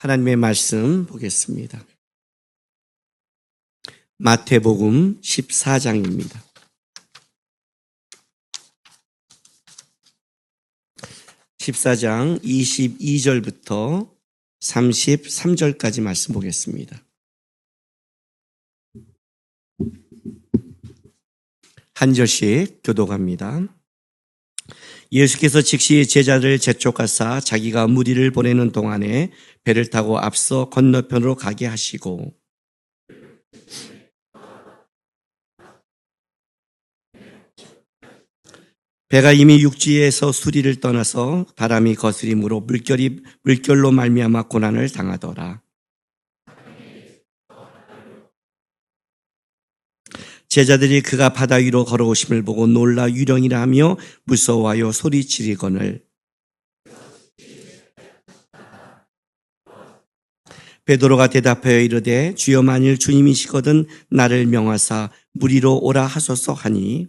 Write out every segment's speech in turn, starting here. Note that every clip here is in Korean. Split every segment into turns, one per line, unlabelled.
하나님의 말씀 보겠습니다. 마태복음 14장입니다. 14장 22절부터 33절까지 말씀 보겠습니다. 한 절씩 교독합니다. 예수께서 즉시 제자들을 재촉하사 자기가 무리를 보내는 동안에 배를 타고 앞서 건너편으로 가게 하시고 배가 이미 육지에서 수리를 떠나서 바람이 거스림으로 물결로 말미암아 고난을 당하더라. 제자들이 그가 바다 위로 걸어오심을 보고 놀라 유령이라 하며 무서워하여 소리치리거늘 베드로가 대답하여 이르되 주여 만일 주님이시거든 나를 명하사 물 위로 오라 하소서 하니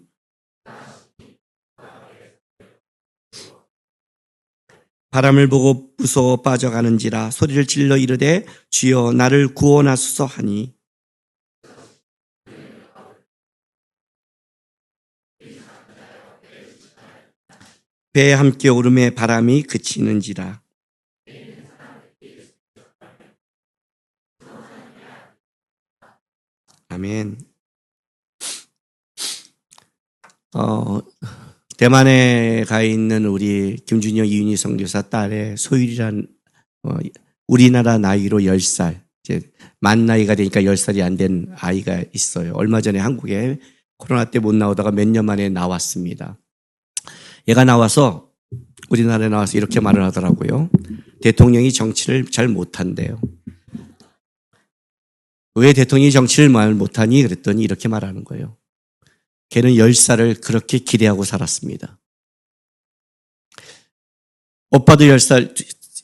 바람을 보고 무서워 빠져가는지라 소리를 질러 이르되 주여 나를 구원하소서 하니 배에 함께 오름에 바람이 그치는지라. 아멘. 대만에 가 있는 우리 김준영 이윤희 선교사 딸의 소율이란 우리나라 나이로 10살, 이제 만 나이가 되니까 10살이 안 된 아이가 있어요. 얼마 전에 한국에 코로나 때 못 나오다가 몇 년 만에 나왔습니다. 얘가 나와서 우리나라에 나와서 이렇게 말을 하더라고요. 대통령이 정치를 잘 못한대요. 왜 대통령이 정치를 말 못하니? 그랬더니 이렇게 말하는 거예요. 걔는 10살을 그렇게 기대하고 살았습니다. 오빠도 10살,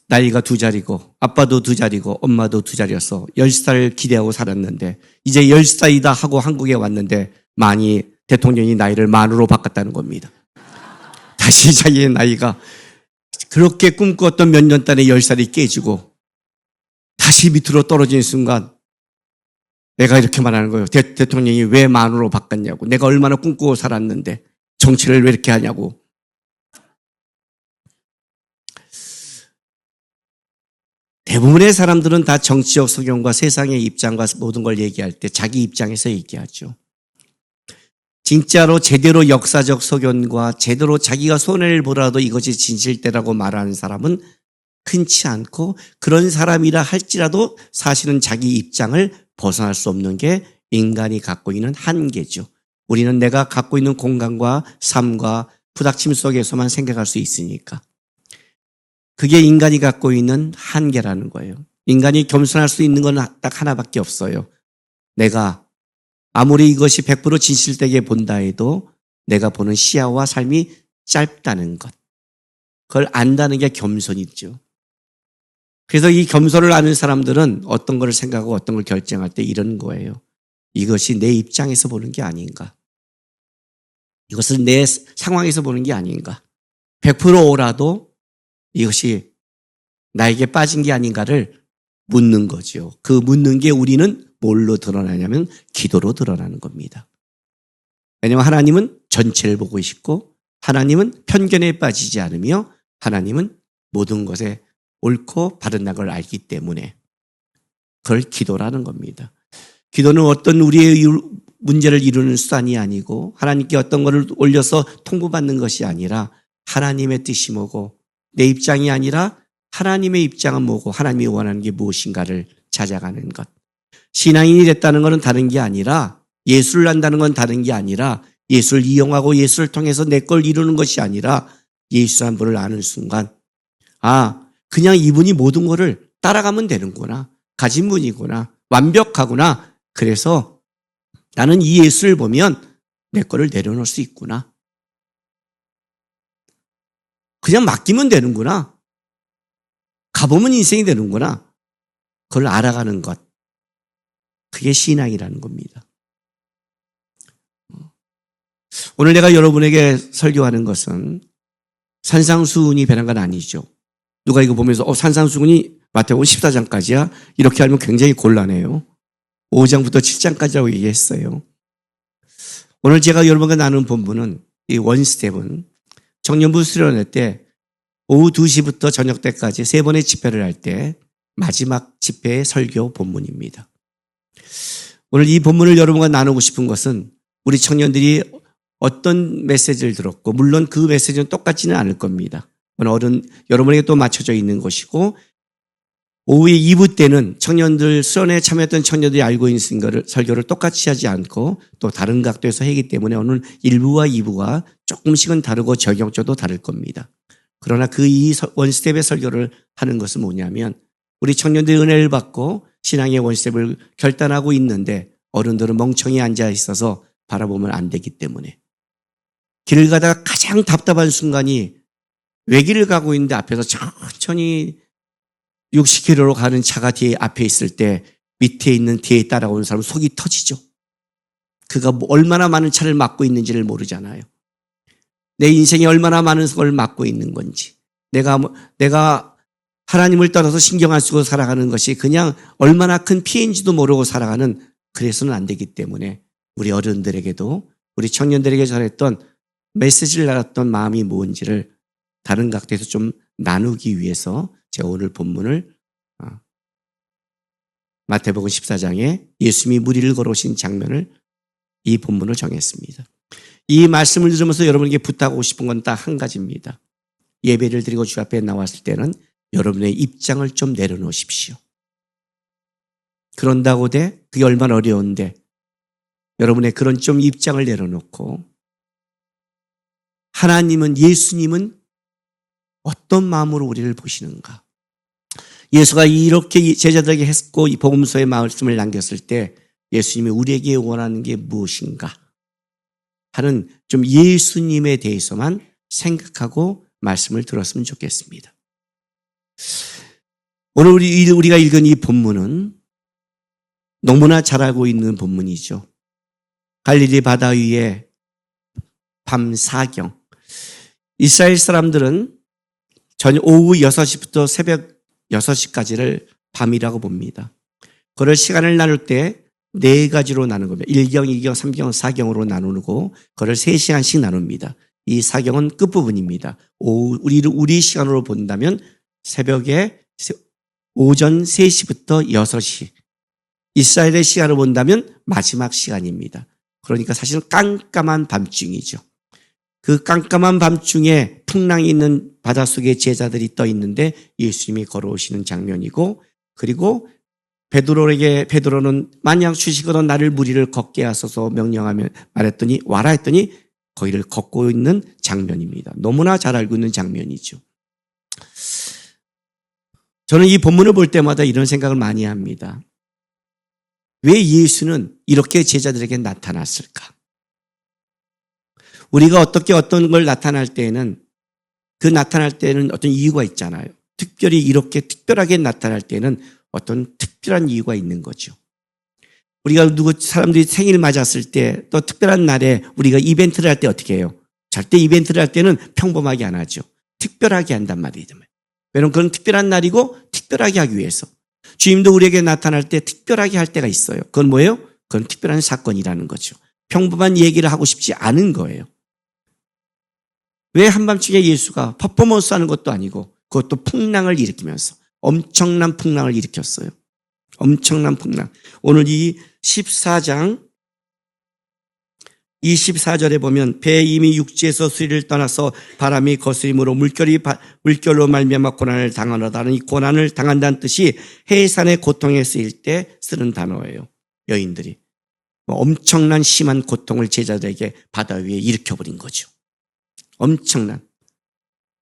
나이가 2자리고 아빠도 2자리고 엄마도 2자리여서 10살 기대하고 살았는데 이제 10살이다 하고 한국에 왔는데 만이 대통령이 나이를 만으로 바꿨다는 겁니다. 다시 자기의 나이가 그렇게 꿈꾸었던 몇 년 단에 10살이 깨지고 다시 밑으로 떨어지는 순간 내가 이렇게 말하는 거예요. 대통령이 왜 만으로 바꿨냐고. 내가 얼마나 꿈꾸고 살았는데 정치를 왜 이렇게 하냐고. 대부분의 사람들은 다 정치적 소견과 세상의 입장과 모든 걸 얘기할 때 자기 입장에서 얘기하죠. 진짜로 제대로 역사적 소견과 제대로 자기가 손해를 보라도 이것이 진실되라고 말하는 사람은 흔치 않고 그런 사람이라 할지라도 사실은 자기 입장을 벗어날 수 없는 게 인간이 갖고 있는 한계죠. 우리는 내가 갖고 있는 공간과 삶과 부닥침 속에서만 생각할 수 있으니까. 그게 인간이 갖고 있는 한계라는 거예요. 인간이 겸손할 수 있는 건 딱 하나밖에 없어요. 내가 아무리 이것이 100% 진실되게 본다 해도 내가 보는 시야와 삶이 짧다는 것. 그걸 안다는 게 겸손이죠. 그래서 이 겸손을 아는 사람들은 어떤 걸 생각하고 어떤 걸 결정할 때 이런 거예요. 이것이 내 입장에서 보는 게 아닌가. 이것을 내 상황에서 보는 게 아닌가. 100% 오라도 이것이 나에게 빠진 게 아닌가를 묻는 거죠. 그 묻는 게 우리는 뭘로 드러나냐면 기도로 드러나는 겁니다. 왜냐하면 하나님은 전체를 보고 계시고 하나님은 편견에 빠지지 않으며 하나님은 모든 것에 옳고 바른 걸 알기 때문에 그걸 기도라는 겁니다. 기도는 어떤 우리의 문제를 이루는 수단이 아니고 하나님께 어떤 것을 올려서 통보받는 것이 아니라 하나님의 뜻이 뭐고 내 입장이 아니라 하나님의 입장은 뭐고 하나님이 원하는 게 무엇인가를 찾아가는 것. 신앙인이 됐다는 것은 다른 게 아니라 예수를 안다는 건 다른 게 아니라 예수를 이용하고 예수를 통해서 내 걸 이루는 것이 아니라 예수 한 분을 아는 순간 그냥 이분이 모든 거를 따라가면 되는구나. 가진 분이구나. 완벽하구나. 그래서 나는 이 예수를 보면 내 거를 내려놓을 수 있구나. 그냥 맡기면 되는구나. 가보면 인생이 되는구나. 그걸 알아가는 것. 그게 신앙이라는 겁니다. 오늘 내가 여러분에게 설교하는 것은 산상수훈이 배난 건 아니죠. 누가 이거 보면서 산상수훈이 마태복음 14장까지야. 이렇게 알면 굉장히 곤란해요. 5장부터 7장까지라고 얘기했어요. 오늘 제가 여러분과 나눈 본문은 이 원스텝은 청년부 수련회 때 오후 2시부터 저녁 때까지 3번의 집회를 할 때 마지막 집회의 설교 본문입니다. 오늘 이 본문을 여러분과 나누고 싶은 것은 우리 청년들이 어떤 메시지를 들었고, 물론 그 메시지는 똑같지는 않을 겁니다. 여러분에게 또 맞춰져 있는 것이고, 오후에 2부 때는 청년들, 수련회에 참여했던 청년들이 알고 있는 거를, 설교를 똑같이 하지 않고 또 다른 각도에서 하기 때문에 오늘 1부와 2부가 조금씩은 다르고 적용조도 다를 겁니다. 그러나 그 이 원스텝의 설교를 하는 것은 뭐냐면, 우리 청년들이 은혜를 받고 신앙의 원스텝을 결단하고 있는데 어른들은 멍청이 앉아 있어서 바라보면 안 되기 때문에, 길을 가다가 가장 답답한 순간이 외길을 가고 있는데 앞에서 천천히 60km로 가는 차가 뒤에 앞에 있을 때 밑에 있는 뒤에 따라오는 사람은 속이 터지죠. 그가 얼마나 많은 차를 막고 있는지를 모르잖아요. 내 인생에 얼마나 많은 걸 막고 있는 건지, 내가 하나님을 떠나서 신경 안 쓰고 살아가는 것이 그냥 얼마나 큰 피해인지도 모르고 살아가는, 그래서는 안 되기 때문에 우리 어른들에게도 우리 청년들에게 전했던 메시지를 알았던 마음이 뭔지를 다른 각도에서 좀 나누기 위해서 제가 오늘 본문을 마태복음 14장에 예수님이 무리를 걸어오신 장면을, 이 본문을 정했습니다. 이 말씀을 들으면서 여러분에게 부탁하고 싶은 건 딱 한 가지입니다. 예배를 드리고 주 앞에 나왔을 때는 여러분의 입장을 좀 내려놓으십시오. 그런다고 그게 얼마나 어려운데 여러분의 그런 좀 입장을 내려놓고, 하나님은, 예수님은 어떤 마음으로 우리를 보시는가? 예수가 이렇게 제자들에게 했고 이 복음서의 말씀을 남겼을 때 예수님이 우리에게 원하는 게 무엇인가 하는 좀 예수님에 대해서만 생각하고 말씀을 들었으면 좋겠습니다. 오늘 우리가 읽은 이 본문은 너무나 잘 알고 있는 본문이죠. 갈릴리 바다 위에 밤 사경. 이스라엘 사람들은 오후 6시부터 새벽 6시까지를 밤이라고 봅니다. 그걸 시간을 나눌 때 4가지로 나누는 겁니다. 1경, 2경, 3경, 4경으로 나누고 그걸 3시간씩 나눕니다. 이 4경은 끝부분입니다. 우리 시간으로 본다면 새벽에 오전 3시부터 6시. 이스라엘의 시간을 본다면 마지막 시간입니다. 그러니까 사실은 깜깜한 밤중이죠. 그 깜깜한 밤중에 풍랑이 있는 바닷속에 제자들이 떠 있는데 예수님이 걸어오시는 장면이고, 그리고 베드로는 만약 주시거든 나를 무리를 걷게 하소서 명령하며 말했더니 와라 했더니 거기를 걷고 있는 장면입니다. 너무나 잘 알고 있는 장면이죠. 저는 이 본문을 볼 때마다 이런 생각을 많이 합니다. 왜 예수는 이렇게 제자들에게 나타났을까? 우리가 어떤 걸 나타날 때에는 그 나타날 때는 어떤 이유가 있잖아요. 특별히 이렇게 특별하게 나타날 때는 어떤 특별한 이유가 있는 거죠. 우리가 사람들이 생일 맞았을 때 또 특별한 날에 우리가 이벤트를 할 때 어떻게 해요? 절대 이벤트를 할 때는 평범하게 안 하죠. 특별하게 한단 말이죠. 왜냐하면 그건 특별한 날이고 특별하게 하기 위해서. 주님도 우리에게 나타날 때 특별하게 할 때가 있어요. 그건 뭐예요? 그건 특별한 사건이라는 거죠. 평범한 얘기를 하고 싶지 않은 거예요. 왜 한밤중에 예수가 퍼포먼스 하는 것도 아니고 그것도 풍랑을 일으키면서 엄청난 풍랑을 일으켰어요. 엄청난 풍랑. 오늘 이 14장 24절에 보면 배 이미 육지에서 수리를 떠나서 바람이 거스림으로 물결로 말미암아 고난을 당하노라는 이 고난을 당한다는 뜻이 해산의 고통에 쓰일 때 쓰는 단어예요. 여인들이 엄청난 심한 고통을 제자들에게 바다 위에 일으켜버린 거죠. 엄청난.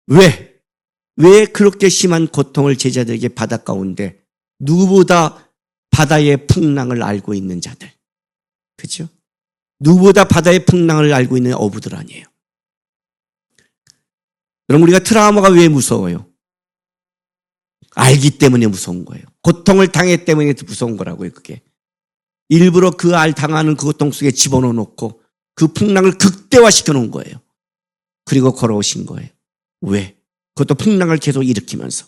왜 그렇게 심한 고통을 제자들에게 바다 가운데, 누구보다 바다의 풍랑을 알고 있는 자들, 그렇죠? 누구보다 바다의 풍랑을 알고 있는 어부들 아니에요. 그럼 우리가 트라우마가 왜 무서워요? 알기 때문에 무서운 거예요. 고통을 당했기 때문에 무서운 거라고요. 그게 일부러 그 당하는 그 고통 속에 집어넣어 놓고 그 풍랑을 극대화시켜 놓은 거예요. 그리고 걸어오신 거예요. 왜? 그것도 풍랑을 계속 일으키면서.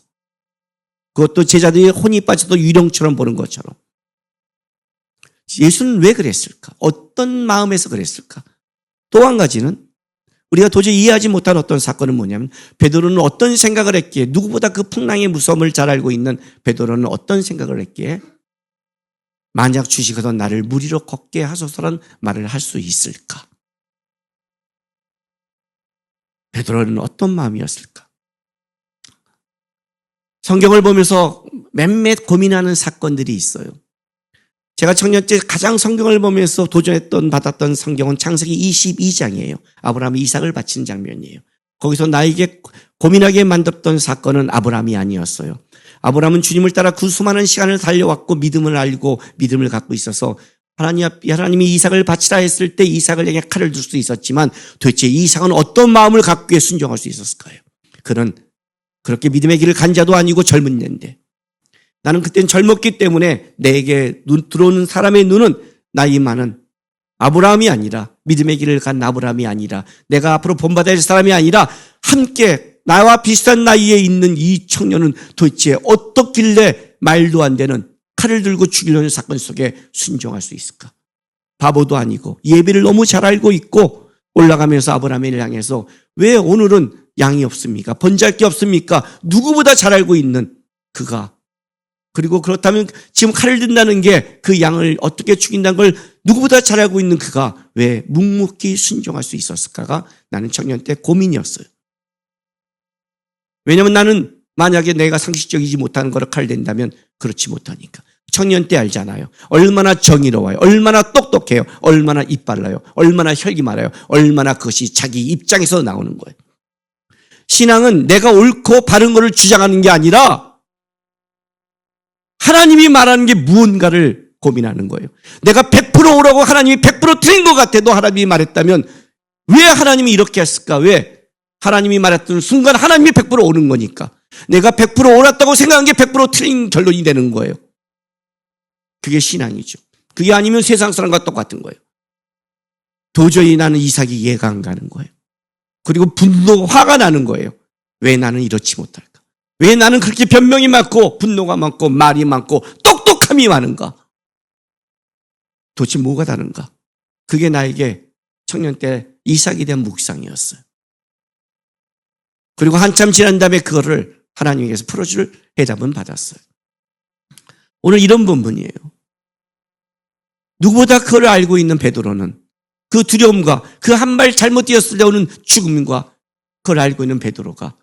그것도 제자들이 혼이 빠져도 유령처럼 보는 것처럼. 예수는 왜 그랬을까? 어떤 마음에서 그랬을까? 또 한 가지는 우리가 도저히 이해하지 못한 어떤 사건은 뭐냐면 베드로는 어떤 생각을 했기에, 누구보다 그 풍랑의 무서움을 잘 알고 있는 베드로는 어떤 생각을 했기에 만약 주시거든 나를 물 위로 걷게 하소서라는 말을 할 수 있을까? 베드로는 어떤 마음이었을까? 성경을 보면서 몇몇 고민하는 사건들이 있어요. 제가 청년 때 가장 성경을 보면서 받았던 성경은 창세기 22장이에요. 아브라함이 이삭을 바친 장면이에요. 거기서 나에게 고민하게 만들었던 사건은 아브라함이 아니었어요. 아브라함은 주님을 따라 그 수많은 시간을 달려왔고 믿음을 알고 믿음을 갖고 있어서 하나님이 이삭을 바치라 했을 때 이삭을 향해 칼을 들 수 있었지만 도대체 이삭은 어떤 마음을 갖기에 순종할 수 있었을까요? 그는 그렇게 믿음의 길을 간 자도 아니고 젊은 년인데, 나는 그때는 젊었기 때문에 내게 들어오는 사람의 눈은 나이 많은 아브라함이 아니라, 믿음의 길을 간 아브라함이 아니라, 내가 앞으로 본받아야 할 사람이 아니라 함께 나와 비슷한 나이에 있는 이 청년은 도대체 어떻길래 말도 안 되는 칼을 들고 죽이려는 사건 속에 순종할 수 있을까? 바보도 아니고 예배를 너무 잘 알고 있고 올라가면서 아브라함을 향해서 왜 오늘은 양이 없습니까? 번제할 게 없습니까? 누구보다 잘 알고 있는 그가, 그리고 그렇다면 지금 칼을 든다는 게 그 양을 어떻게 죽인다는 걸 누구보다 잘 알고 있는 그가 왜 묵묵히 순종할 수 있었을까가 나는 청년 때 고민이었어요. 왜냐하면 나는 만약에 내가 상식적이지 못하는 거를 칼 댄다면 그렇지 못하니까. 청년 때 알잖아요. 얼마나 정의로워요. 얼마나 똑똑해요. 얼마나 이빨라요. 얼마나 혈기 많아요. 얼마나 그것이 자기 입장에서 나오는 거예요. 신앙은 내가 옳고 바른 것을 주장하는 게 아니라 하나님이 말하는 게 무언가를 고민하는 거예요. 내가 100% 옳라고 하나님이 100% 틀린 것 같아도 하나님이 말했다면 왜 하나님이 이렇게 했을까? 왜? 하나님이 말했던 순간 하나님이 100% 옳은 거니까. 내가 100% 옳았다고 생각한 게 100% 틀린 결론이 되는 거예요. 그게 신앙이죠. 그게 아니면 세상 사람과 똑같은 거예요. 도저히 나는 이삭이 이해가 안 가는 거예요. 그리고 화가 나는 거예요. 왜 나는 이렇지 못할까? 왜 나는 그렇게 변명이 많고 분노가 많고 말이 많고 똑똑함이 많은가? 도대체 뭐가 다른가? 그게 나에게 청년 때 이삭에 대한 묵상이었어요. 그리고 한참 지난 다음에 그거를 하나님께서 풀어줄 해답은 받았어요. 오늘 이런 본문이에요. 누구보다 그걸 알고 있는 베드로는 그 두려움과 그 한 발 잘못 뛰었을 때 오는 죽음과 그걸 알고 있는 베드로가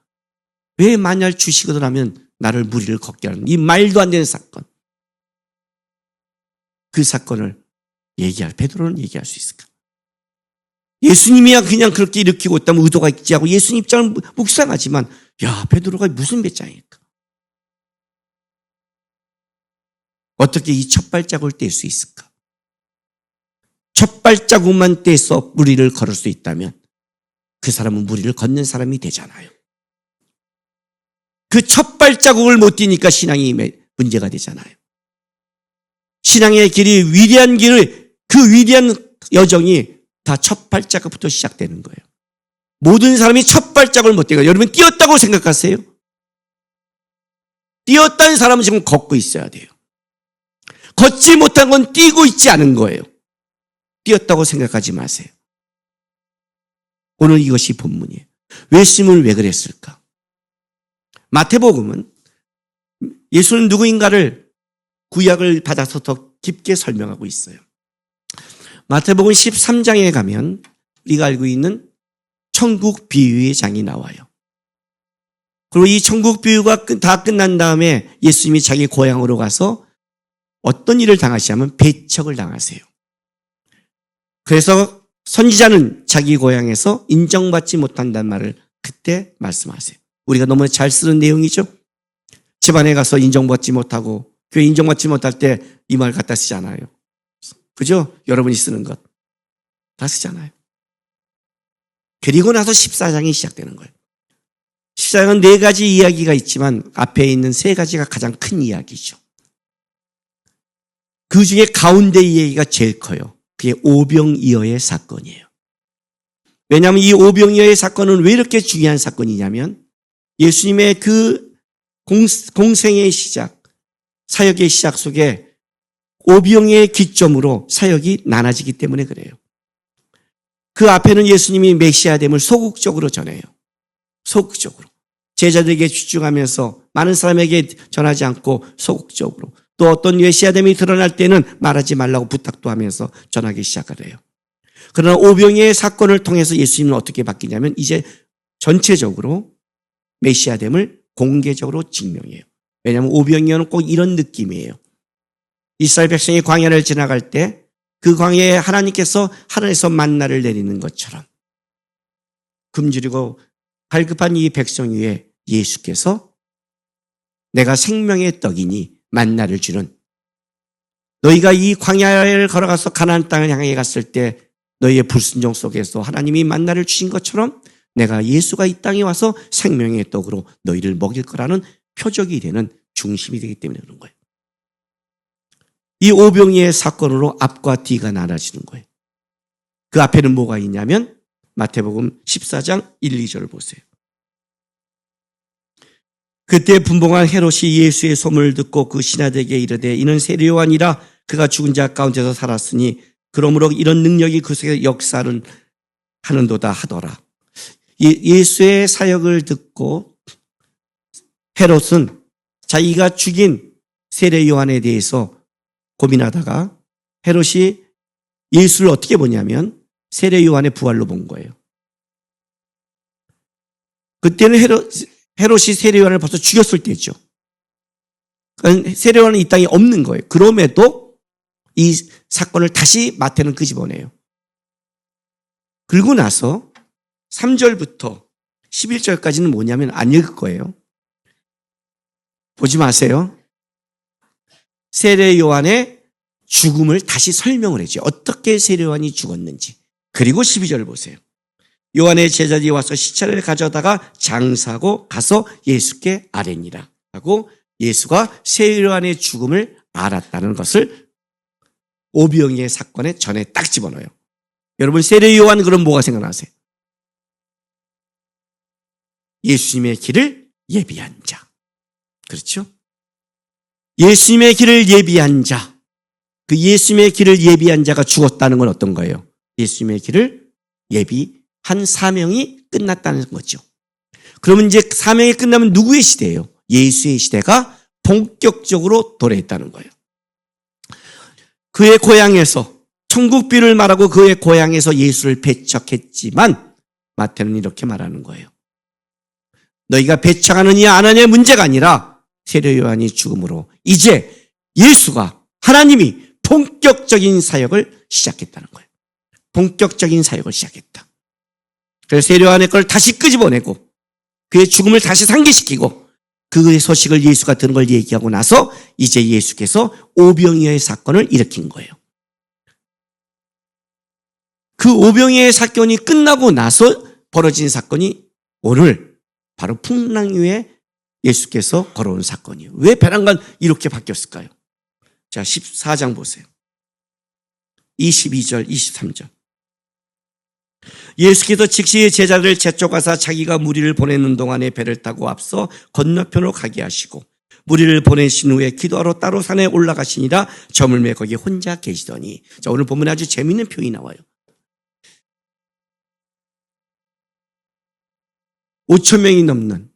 왜 만약 주시거든 하면 나를 물 위를 걷게 하는 이 말도 안 되는 사건, 그 사건을 베드로는 얘기할 수 있을까? 예수님이야 그냥 그렇게 일으키고 있다면 의도가 있지 하고 예수님 입장을 묵상하지만 야, 베드로가 무슨 배짱일까? 어떻게 이 첫 발자국을 뗄 수 있을까? 첫 발자국만 떼서 물 위를 걸을 수 있다면 그 사람은 물 위를 걷는 사람이 되잖아요. 그 첫 발자국을 못 띄니까 신앙이 문제가 되잖아요. 신앙의 길이 위대한 길을, 그 위대한 여정이 다 첫 발자국부터 시작되는 거예요. 모든 사람이 첫 발자국을 못 떼고, 여러분 뛰었다고 생각하세요? 뛰었다는 사람은 지금 걷고 있어야 돼요. 걷지 못한 건 뛰고 있지 않은 거예요. 뛰었다고 생각하지 마세요. 오늘 이것이 본문이에요. 예수님은 왜 그랬을까? 마태복음은 예수는 누구인가를 구약을 받아서 더 깊게 설명하고 있어요. 마태복음 13장에 가면 우리가 알고 있는 천국 비유의 장이 나와요. 그리고 이 천국 비유가 다 끝난 다음에 예수님이 자기 고향으로 가서 어떤 일을 당하시냐면 배척을 당하세요. 그래서 선지자는 자기 고향에서 인정받지 못한다는 말을 그때 말씀하세요. 우리가 너무 잘 쓰는 내용이죠. 집안에 가서 인정받지 못하고 교회 인정받지 못할 때 이 말 갖다 쓰잖아요. 그죠? 여러분이 쓰는 것 다 쓰잖아요. 그리고 나서 14장이 시작되는 거예요. 14장은 4가지 이야기가 있지만 앞에 있는 3가지가 가장 큰 이야기죠. 그 중에 가운데 이야기가 제일 커요. 그게 오병이어의 사건이에요. 왜냐하면 이 오병이어의 사건은 왜 이렇게 중요한 사건이냐면 예수님의 그 공생의 시작, 사역의 시작 속에 오병이의 기점으로 사역이 나눠지기 때문에 그래요. 그 앞에는 예수님이 메시아됨을 소극적으로 전해요. 소극적으로. 제자들에게 집중하면서 많은 사람에게 전하지 않고 소극적으로. 또 어떤 메시아됨이 드러날 때는 말하지 말라고 부탁도 하면서 전하기 시작하래요. 그러나 오병이의 사건을 통해서 예수님은 어떻게 바뀌냐면 이제 전체적으로 메시아됨을 공개적으로 증명해요. 왜냐하면 오병이어는 꼭 이런 느낌이에요. 이스라엘 백성이 광야를 지나갈 때 그 광야에 하나님께서 하늘에서 만나를 내리는 것처럼 굶주리고 갈급한 이 백성 위에 예수께서 내가 생명의 떡이니 만나를 주는, 너희가 이 광야를 걸어가서 가나안 땅을 향해 갔을 때 너희의 불순종 속에서 하나님이 만나를 주신 것처럼 내가 예수가 이 땅에 와서 생명의 떡으로 너희를 먹일 거라는 표적이 되는 중심이 되기 때문에 그런 거예요. 이 오병이의 사건으로 앞과 뒤가 나눠지는 거예요. 그 앞에는 뭐가 있냐면 마태복음 14장 1, 2절을 보세요. 그때 분봉한 헤롯이 예수의 소문을 듣고 그 신하들에게 이르되 이는 세례 요한이라 그가 죽은 자 가운데서 살았으니 그러므로 이런 능력이 그 속에 역사를 하는도다 하더라. 예수의 사역을 듣고 헤롯은 자기가 죽인 세례 요한에 대해서 고민하다가 헤롯이 예수를 어떻게 보냐면 세례 요한의 부활로 본 거예요. 그때는 헤롯이 세례 요한을 벌써 죽였을 때죠. 그러니까 세례 요한은 이 땅에 없는 거예요. 그럼에도 이 사건을 다시 마태는 끄집어내요. 그리고 나서 3절부터 11절까지는 뭐냐면 안 읽을 거예요. 보지 마세요. 세례 요한의 죽음을 다시 설명을 해줘요. 어떻게 세례 요한이 죽었는지. 그리고 12절을 보세요. 요한의 제자들이 와서 시체를 가져다가 장사하고 가서 예수께 아뢰니라 하고 예수가 세례 요한의 죽음을 알았다는 것을 오병이의 사건의 전에 딱 집어넣어요. 여러분 세례 요한 그럼 뭐가 생각나세요? 예수님의 길을 예비한 자. 그렇죠? 예수님의 길을 예비한 자. 그 예수님의 길을 예비한 자가 죽었다는 건 어떤 거예요? 예수님의 길을 예비한 사명이 끝났다는 거죠. 그러면 이제 사명이 끝나면 누구의 시대예요? 예수의 시대가 본격적으로 도래했다는 거예요. 그의 고향에서 천국비를 말하고 그의 고향에서 예수를 배척했지만 마태는 이렇게 말하는 거예요. 너희가 배척하느냐 안 하느냐의 문제가 아니라 세례 요한이 죽음으로 이제 예수가 하나님이 본격적인 사역을 시작했다는 거예요. 본격적인 사역을 시작했다. 그래서 세례 요한의 걸 다시 끄집어내고 그의 죽음을 다시 상기시키고 그의 소식을 예수가 들은 걸 얘기하고 나서 이제 예수께서 오병이어의 사건을 일으킨 거예요. 그 오병이어의 사건이 끝나고 나서 벌어진 사건이 오늘 바로 풍랑 위에 예수께서 걸어온 사건이에요. 왜 배란간 이렇게 바뀌었을까요? 자, 14장 보세요. 22절, 23절. 예수께서 즉시 제자들을 재촉하사 자기가 무리를 보내는 동안에 배를 타고 앞서 건너편으로 가게 하시고 무리를 보내신 후에 기도하러 따로 산에 올라가시니라 저물매 거기 혼자 계시더니. 자, 오늘 본문에 아주 재미있는 표현이 나와요. 5,000명이 넘는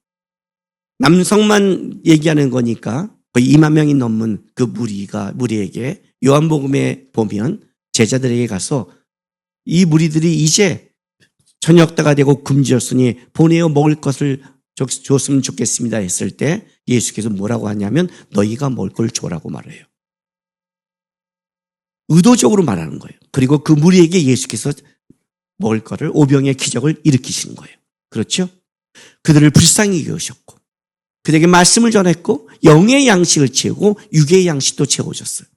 남성만 얘기하는 거니까 거의 2만 명이 넘는 그 무리에게 요한복음에 보면 제자들에게 가서 이 무리들이 이제 저녁 때가 되고 굶주렸으니 보내어 먹을 것을 줬으면 좋겠습니다 했을 때 예수께서 뭐라고 하냐면 너희가 먹을 걸 줘라고 말해요. 의도적으로 말하는 거예요. 그리고 그 무리에게 예수께서 먹을 거를 오병의 기적을 일으키시는 거예요. 그렇죠? 그들을 불쌍히 여기셨고 그들에게 말씀을 전했고 영의 양식을 채우고 육의 양식도 채워줬어요.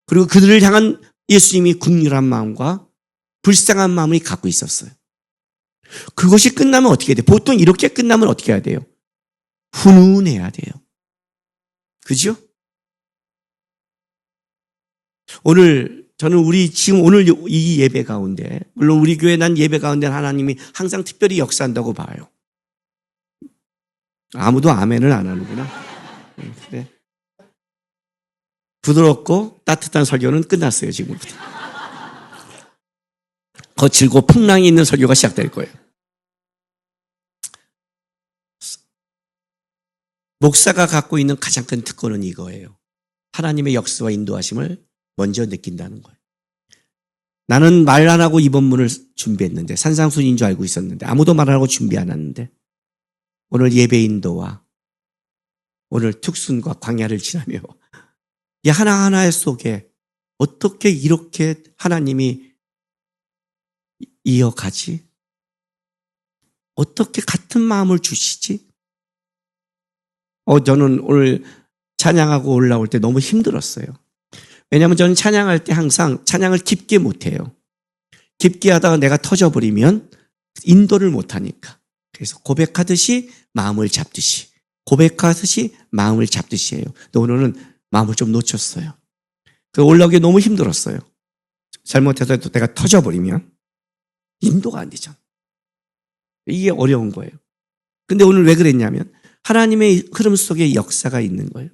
그리고 그들을 향한 예수님이 긍휼한 마음과 불쌍한 마음을 갖고 있었어요. 그것이 끝나면 어떻게 돼요? 보통 이렇게 끝나면 어떻게 해야 돼요? 훈훈해야 돼요. 그죠? 저는 지금 오늘 이 예배 가운데, 물론 우리 교회 난 예배 가운데 하나님이 항상 특별히 역사한다고 봐요. 아무도 아멘을 안 하는구나. 그래. 부드럽고 따뜻한 설교는 끝났어요, 지금부터. 거칠고 풍랑이 있는 설교가 시작될 거예요. 목사가 갖고 있는 가장 큰 특권은 이거예요. 하나님의 역사와 인도하심을 먼저 느낀다는 거예요. 나는 말 안 하고 이번 문을 준비했는데, 산상순인 줄 알고 있었는데, 아무도 말 안 하고 준비 안 했는데, 오늘 예배 인도와 오늘 특순과 광야를 지나며 이 하나하나 속에 어떻게 이렇게 하나님이 이어가지? 어떻게 같은 마음을 주시지? 저는 오늘 찬양하고 올라올 때 너무 힘들었어요. 왜냐하면 저는 찬양할 때 항상 찬양을 깊게 못해요. 깊게 하다가 내가 터져버리면 인도를 못하니까. 그래서 고백하듯이 마음을 잡듯이, 고백하듯이 마음을 잡듯이 해요. 근데 오늘은 마음을 좀 놓쳤어요. 올라오기 너무 힘들었어요. 잘못해서 내가 터져버리면 인도가 안 되죠. 이게 어려운 거예요. 근데 오늘 왜 그랬냐면 하나님의 흐름 속에 역사가 있는 거예요.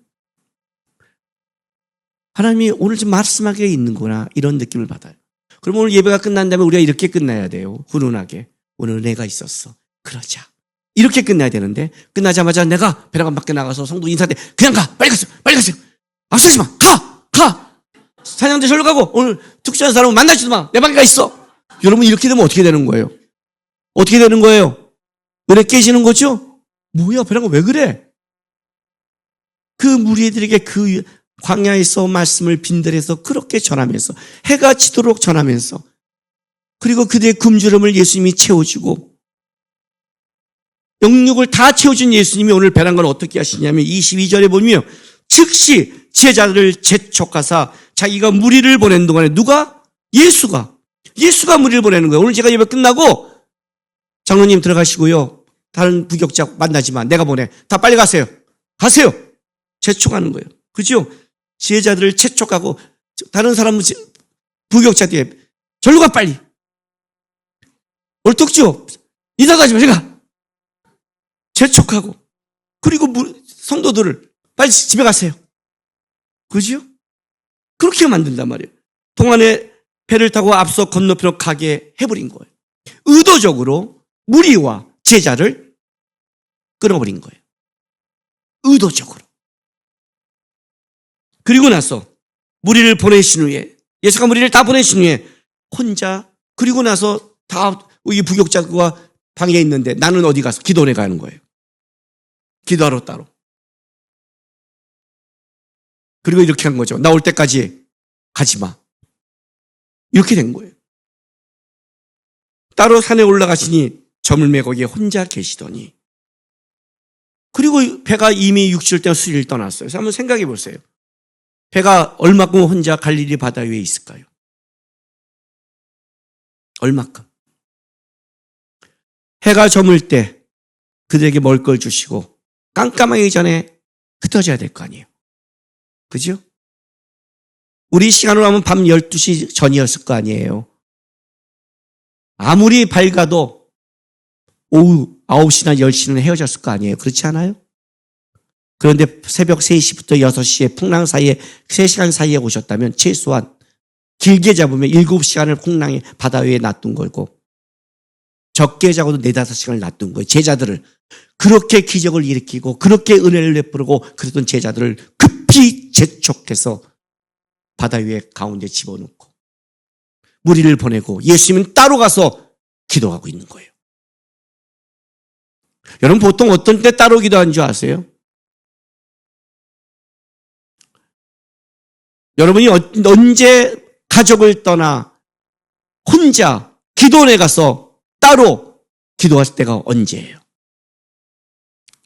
하나님이 오늘 좀 말씀하게 있는구나, 이런 느낌을 받아요. 그럼 오늘 예배가 끝난 다음에 우리가 이렇게 끝나야 돼요. 훈훈하게. 오늘 은혜가 있었어. 그러자. 이렇게 끝나야 되는데, 끝나자마자 내가 베란다 밖에 나가서 성도 인사대 그냥 가! 빨리 가세요! 빨리 가세요! 앞서지 마! 가! 가! 사냥대 절로 가고 오늘 특수한 사람은 만나지도 마! 내 방에 가 있어! 여러분, 이렇게 되면 어떻게 되는 거예요? 어떻게 되는 거예요? 은혜 깨지는 거죠? 뭐야, 베란다 왜 그래? 그 무리들에게 그 광야에서 말씀을 빈들에서 그렇게 전하면서, 해가 지도록 전하면서, 그리고 그들의 굶주림을 예수님이 채워주고, 영육을 다 채워준 예수님이 오늘 베란간을 어떻게 하시냐면 22절에 보면 즉시 제자들을 재촉하사 자기가 무리를 보내는 동안에 누가? 예수가 무리를 보내는 거예요. 오늘 제가 예배 끝나고 장로님 들어가시고요, 다른 부격자 만나지만 내가 보내. 다 빨리 가세요. 재촉하는 거예요. 그죠? 제자들을 재촉하고 다른 사람은 부격자들이 절로 가 빨리. 옳뚝죠? 인사도 하지 마. 제가 재촉하고, 그리고 성도들을 빨리 집에 가세요. 그죠? 그렇게 만든단 말이에요. 동안에 배를 타고 앞서 건너편으로 가게 해버린 거예요. 의도적으로 무리와 제자를 끊어버린 거예요. 의도적으로. 그리고 나서 무리를 보내신 후에, 예수가 무리를 다 보내신 후에 혼자, 그리고 나서 다 이 부격자가 방에 있는데 나는 어디 가서 기도원에 가는 거예요. 기도하러 따로. 그리고 이렇게 한 거죠. 나 올 때까지 가지 마. 이렇게 된 거예요. 따로 산에 올라가시니 저물매 거기에 혼자 계시더니, 그리고 배가 이미 6일 때 수리를 떠났어요. 그래서 한번 생각해 보세요. 배가 얼마큼 혼자 갈릴리 바다 위에 있을까요? 얼마큼? 해가 저물 때 그들에게 먹을 걸 주시고 깜깜하기 전에 흩어져야 될 거 아니에요. 그죠? 우리 시간으로 하면 밤 12시 전이었을 거 아니에요. 아무리 밝아도 오후 9시나 10시는 헤어졌을 거 아니에요. 그렇지 않아요? 그런데 새벽 3시부터 6시에 풍랑 사이에 3시간 사이에 오셨다면 최소한 길게 잡으면 7시간을 풍랑의 바다 위에 놔둔 거고, 적게 자고도 4-5시간을 놔둔 거예요. 제자들을. 그렇게 기적을 일으키고 그렇게 은혜를 베푸고 그랬던 제자들을 급히 재촉해서 바다 위에 가운데 집어넣고 무리를 보내고 예수님은 따로 가서 기도하고 있는 거예요. 여러분, 보통 어떤 때 따로 기도하는 줄 아세요? 여러분이 언제 가족을 떠나 혼자 기도원에 가서 따로 기도할 때가 언제예요?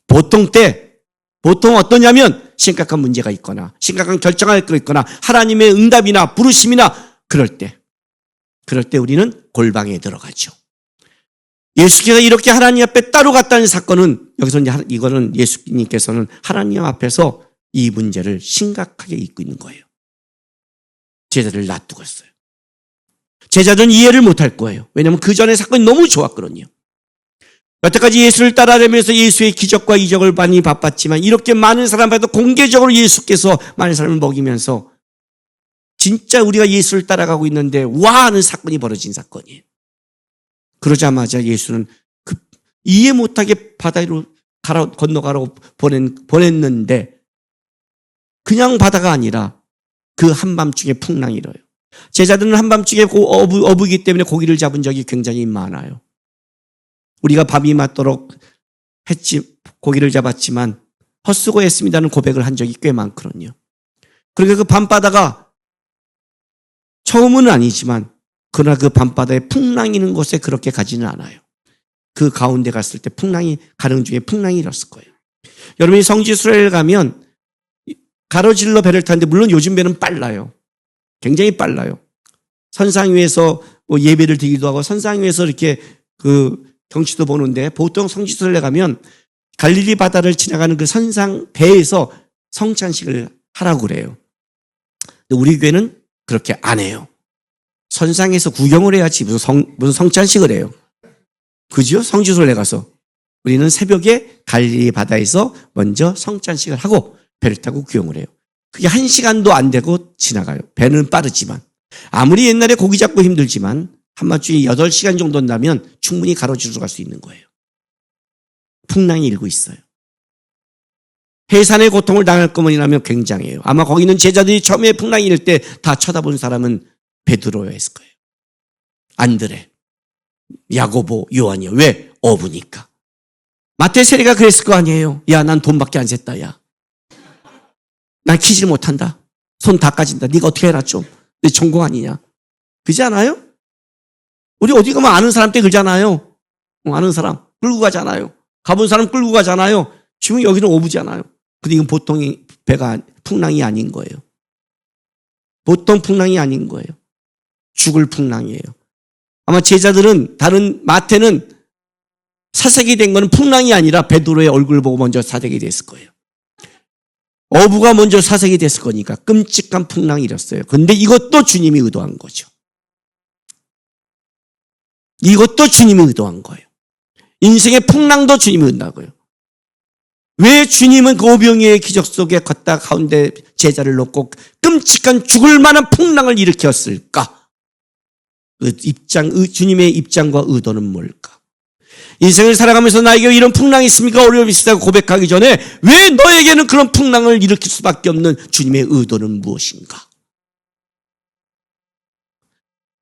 보통 어떠냐면 심각한 문제가 있거나 심각한 결정할 거 있거나 하나님의 응답이나 부르심이나 그럴 때 우리는 골방에 들어가죠. 예수께서 이렇게 하나님 앞에 따로 갔다는 사건은, 여기서 이거는 예수님께서는 하나님 앞에서 이 문제를 심각하게 잊고 있는 거예요. 제자들을 놔두고 있어요. 제자들은 이해를 못할 거예요. 왜냐하면 그 전에 사건이 너무 좋았거든요. 여태까지 예수를 따라다니면서 예수의 기적과 이적을 많이 바빴지만 이렇게 많은 사람 앞에서 공개적으로 예수께서 많은 사람을 먹이면서 진짜 우리가 예수를 따라가고 있는데 와 하는 사건이 벌어진 사건이에요. 그러자마자 예수는 이해 못하게 바다로 건너가라고 보냈는데 그냥 바다가 아니라 그 한밤중에 풍랑이 일어요. 제자들은 한밤중에 어부이기 때문에 고기를 잡은 적이 굉장히 많아요. 우리가 밤이 맞도록 고기를 잡았지만 헛수고했습니다는 고백을 한 적이 꽤 많거든요. 그러니까 그 밤바다가 처음은 아니지만 그러나 그 밤바다에 풍랑이 있는 곳에 그렇게 가지는 않아요. 그 가운데 갔을 때 가는 중에 풍랑이 일었을 거예요. 여러분이 성지순례를 가면 가로질러 배를 타는데 물론 요즘 배는 빨라요. 굉장히 빨라요. 선상 위에서 예배를 드리기도 하고 선상 위에서 이렇게 경치도 보는데 보통 성지순례 가면 갈릴리 바다를 지나가는 그 선상 배에서 성찬식을 하라고 그래요. 근데 우리 교회는 그렇게 안 해요. 선상에서 구경을 해야지 무슨 성찬식을 해요. 그죠? 성지순례 가서. 우리는 새벽에 갈릴리 바다에서 먼저 성찬식을 하고 배를 타고 구경을 해요. 그게 1시간도 안 되고 지나가요. 배는 빠르지만. 아무리 옛날에 고기 잡고 힘들지만 한밤중에 8시간 정도 된다면 충분히 가로질러 갈 수 있는 거예요. 풍랑이 일고 있어요. 해산의 고통을 당할 것만이라면 굉장해요. 아마 거기 있는 제자들이 처음에 풍랑이 일 때 다 쳐다본 사람은 베드로였을 거예요. 안드레, 야고보, 요한이요. 왜? 어부니까. 마태 세리가 그랬을 거 아니에요. 야, 난 돈밖에 안 셌다, 야. 난 키질 못한다. 손 다 까진다. 네가 어떻게 해라 좀. 내 전공 아니냐. 그지 않아요? 우리 어디 가면 아는 사람 때 그러잖아요. 아는 사람 끌고 가잖아요. 가본 사람 끌고 가잖아요. 지금 여기는 어부잖아요. 근데 이건 보통 풍랑이 아닌 거예요. 보통 풍랑이 아닌 거예요. 죽을 풍랑이에요. 아마 제자들은 마태는 사색이 된 거는 풍랑이 아니라 베드로의 얼굴을 보고 먼저 사색이 됐을 거예요. 어부가 먼저 사색이 됐을 거니까 끔찍한 풍랑이 일었어요. 그런데 이것도 주님이 의도한 거죠. 이것도 주님이 의도한 거예요. 인생의 풍랑도 주님이 의도하고요. 왜 주님은 그 오병이어의 기적 속에 걷다 가운데 제자를 놓고 끔찍한 죽을 만한 풍랑을 일으켰을까? 주님의 입장과 의도는 뭘까? 인생을 살아가면서 나에게 이런 풍랑이 있습니까? 어려움이 있다고 고백하기 전에 왜 너에게는 그런 풍랑을 일으킬 수밖에 없는 주님의 의도는 무엇인가?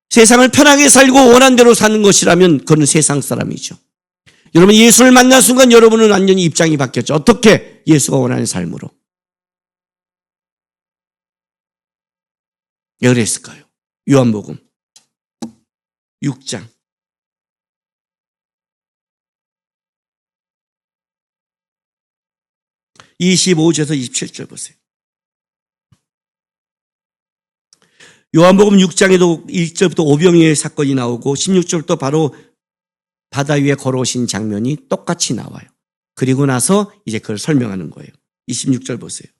세상을 편하게 살고 원한 대로 사는 것이라면 그건 세상 사람이죠. 여러분 예수를 만난 순간 여러분은 완전히 입장이 바뀌었죠. 어떻게? 예수가 원하는 삶으로. 왜 그랬을까요? 요한복음 6장 25절에서 27절 보세요. 요한복음 6장에도 1절부터 오병이어의 사건이 나오고 16절부터 바로 바다 위에 걸어오신 장면이 똑같이 나와요. 그리고 나서 이제 그걸 설명하는 거예요. 26절 보세요.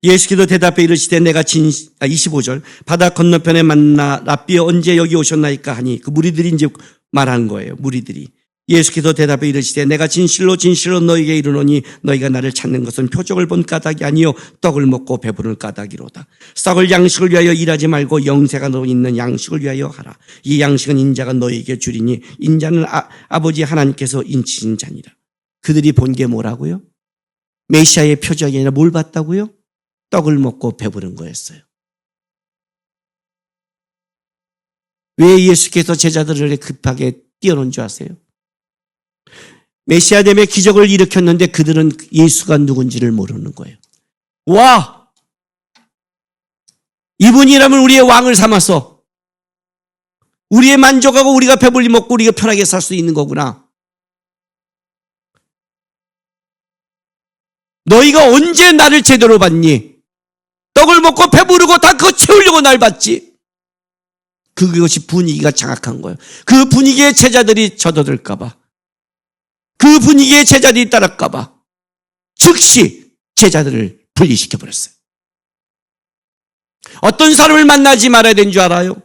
예수께서 대답해 이르시되 25절 바다 건너편에 만나 랍비여 언제 여기 오셨나이까 하니 그 무리들이 이제 말한 거예요. 무리들이. 예수께서 대답해 이르시되 내가 진실로 진실로 너희에게 이르노니 너희가 나를 찾는 것은 표적을 본 까닭이 아니요 떡을 먹고 배부를 까닭이로다. 썩을 양식을 위하여 일하지 말고 영생가 너 있는 양식을 위하여 하라. 이 양식은 인자가 너희에게 주리니 인자는 아버지 하나님께서 인치신 자니라. 그들이 본 게 뭐라고요? 메시아의 표적이 아니라 뭘 봤다고요? 떡을 먹고 배부른 거였어요. 왜 예수께서 제자들을 급하게 띄워놓은 줄 아세요? 메시아 됨의 기적을 일으켰는데 그들은 예수가 누군지를 모르는 거예요. 와! 이분이라면 우리의 왕을 삼아서 우리의 만족하고 우리가 배불리 먹고 우리가 편하게 살 수 있는 거구나. 너희가 언제 나를 제대로 봤니? 떡을 먹고 배부르고 다 그거 채우려고 날 봤지. 그것이 분위기가 장악한 거예요. 그 분위기에 제자들이 젖어들까 봐. 그 분위기에 제자들이 따랄까 봐. 즉시 제자들을 분리시켜버렸어요. 어떤 사람을 만나지 말아야 되는 줄 알아요?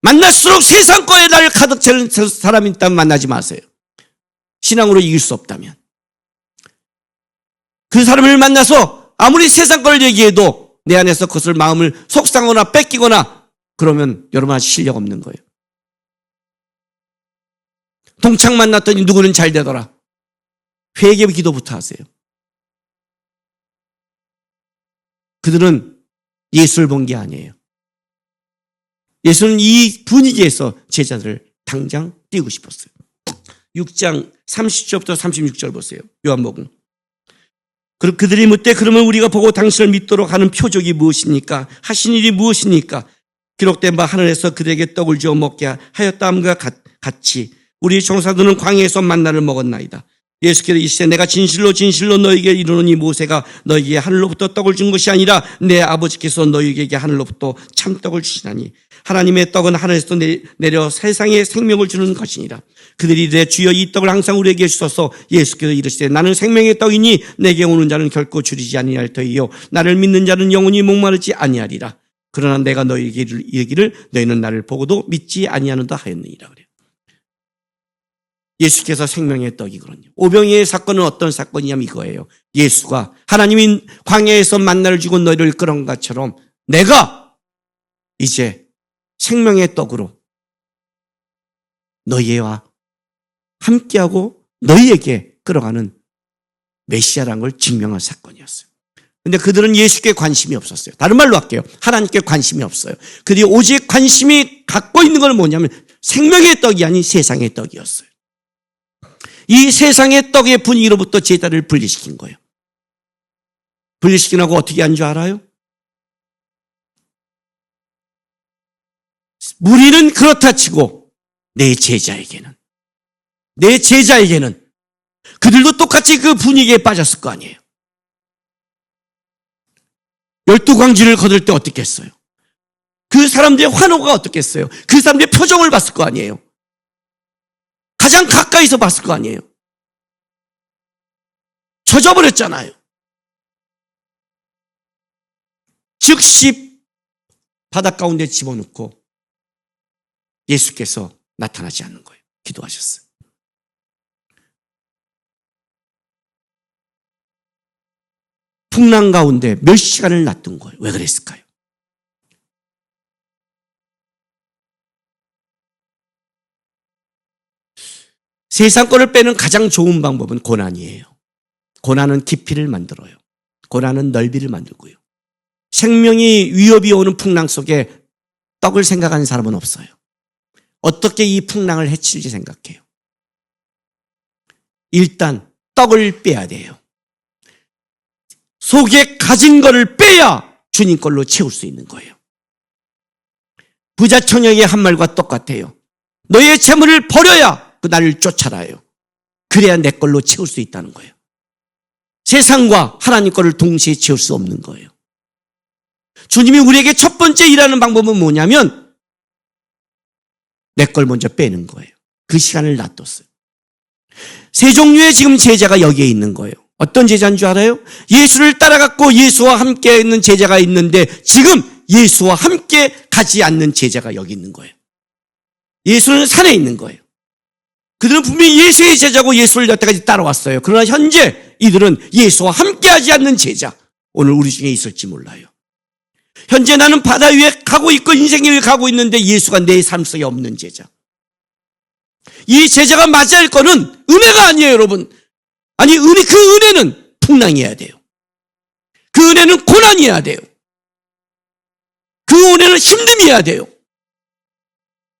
만날수록 세상 거에 날 가득 채는 사람이 있다면 만나지 마세요. 신앙으로 이길 수 없다면. 그 사람을 만나서 아무리 세상 걸 얘기해도 내 안에서 그것을 마음을 속상하거나 뺏기거나 그러면 여러분 아직 실력 없는 거예요. 동창 만났더니 누구는 잘 되더라. 회개 기도부터 하세요. 그들은 예수를 본 게 아니에요. 예수는 이 분위기에서 제자들을 당장 띄우고 싶었어요. 6장 30절부터 36절 보세요. 요한복음. 그들이 묻되 그러면 우리가 보고 당신을 믿도록 하는 표적이 무엇입니까? 하신 일이 무엇입니까? 기록된 바 하늘에서 그들에게 떡을 주어 먹게 하였다함과 같이 우리 종사들은 광야에서 만나를 먹었나이다. 예수께서 이르시되 내가 진실로 진실로 너희에게 이르노니 모세가 너희에게 하늘로부터 떡을 준 것이 아니라 내 아버지께서 너희에게 하늘로부터 참떡을 주시나니 하나님의 떡은 하늘에서 내려 세상에 생명을 주는 것이니라. 그들이 이르되 주여 이 떡을 항상 우리에게 주소서. 예수께서 이르시되 나는 생명의 떡이니 내게 오는 자는 결코 줄이지 아니할 터이요 나를 믿는 자는 영원히 목마르지 아니하리라. 그러나 내가 너희에게 이르기를 너희는 나를 보고도 믿지 아니하는다 하였느니라. 그래요. 예수께서 생명의 떡이거든요. 오병이의 사건은 어떤 사건이냐면 이거예요. 예수가 하나님이 광야에서 만나를 주고 너희를 이끌은 것처럼 내가 이제 생명의 떡으로 너희와 함께하고 너희에게 끌어가는 메시아라는 걸 증명한 사건이었어요. 근데 그들은 예수께 관심이 없었어요. 다른 말로 할게요. 하나님께 관심이 없어요. 그들이 오직 관심이 갖고 있는 건 뭐냐면 생명의 떡이 아닌 세상의 떡이었어요. 이 세상의 떡의 분위기로부터 제자를 분리시킨 거예요. 분리시키라고 어떻게 한 줄 알아요? 무리는 그렇다 치고 내 제자에게는 그들도 똑같이 그 분위기에 빠졌을 거 아니에요. 12광지를 거둘 때 어떻겠어요? 그 사람들의 환호가 어떻겠어요? 그 사람들의 표정을 봤을 거 아니에요. 가장 가까이서 봤을 거 아니에요. 젖어버렸잖아요. 즉시 바닷 가운데 집어넣고 예수께서 나타나지 않는 거예요. 기도하셨어요. 풍랑 가운데 몇 시간을 놔둔 거예요. 왜 그랬을까요? 세상 거를 빼는 가장 좋은 방법은 고난이에요. 고난은 깊이를 만들어요. 고난은 넓이를 만들고요. 생명이 위협이 오는 풍랑 속에 떡을 생각하는 사람은 없어요. 어떻게 이 풍랑을 해칠지 생각해요. 일단 떡을 빼야 돼요. 속에 가진 거를 빼야 주님 걸로 채울 수 있는 거예요. 부자 처녀의 한 말과 똑같아요. 너의 재물을 버려야 그 나를 쫓아라요. 그래야 내 걸로 채울 수 있다는 거예요. 세상과 하나님 거를 동시에 채울 수 없는 거예요. 주님이 우리에게 첫 번째 일하는 방법은 뭐냐면 내 걸 먼저 빼는 거예요. 그 시간을 놔뒀어요. 세 종류의 지금 제자가 여기에 있는 거예요. 어떤 제자인 줄 알아요? 예수를 따라갔고 예수와 함께 있는 제자가 있는데 지금 예수와 함께 가지 않는 제자가 여기 있는 거예요. 예수는 산에 있는 거예요. 그들은 분명히 예수의 제자고 예수를 여태까지 따라왔어요. 그러나 현재 이들은 예수와 함께하지 않는 제자, 오늘 우리 중에 있을지 몰라요. 현재 나는 바다 위에 가고 있고 인생 위에 가고 있는데 예수가 내 삶 속에 없는 제자. 이 제자가 맞아야 할 거는 은혜가 아니에요, 여러분. 아니, 그 은혜는 풍랑이어야 돼요. 그 은혜는 고난이어야 돼요. 그 은혜는 힘듦이어야 돼요.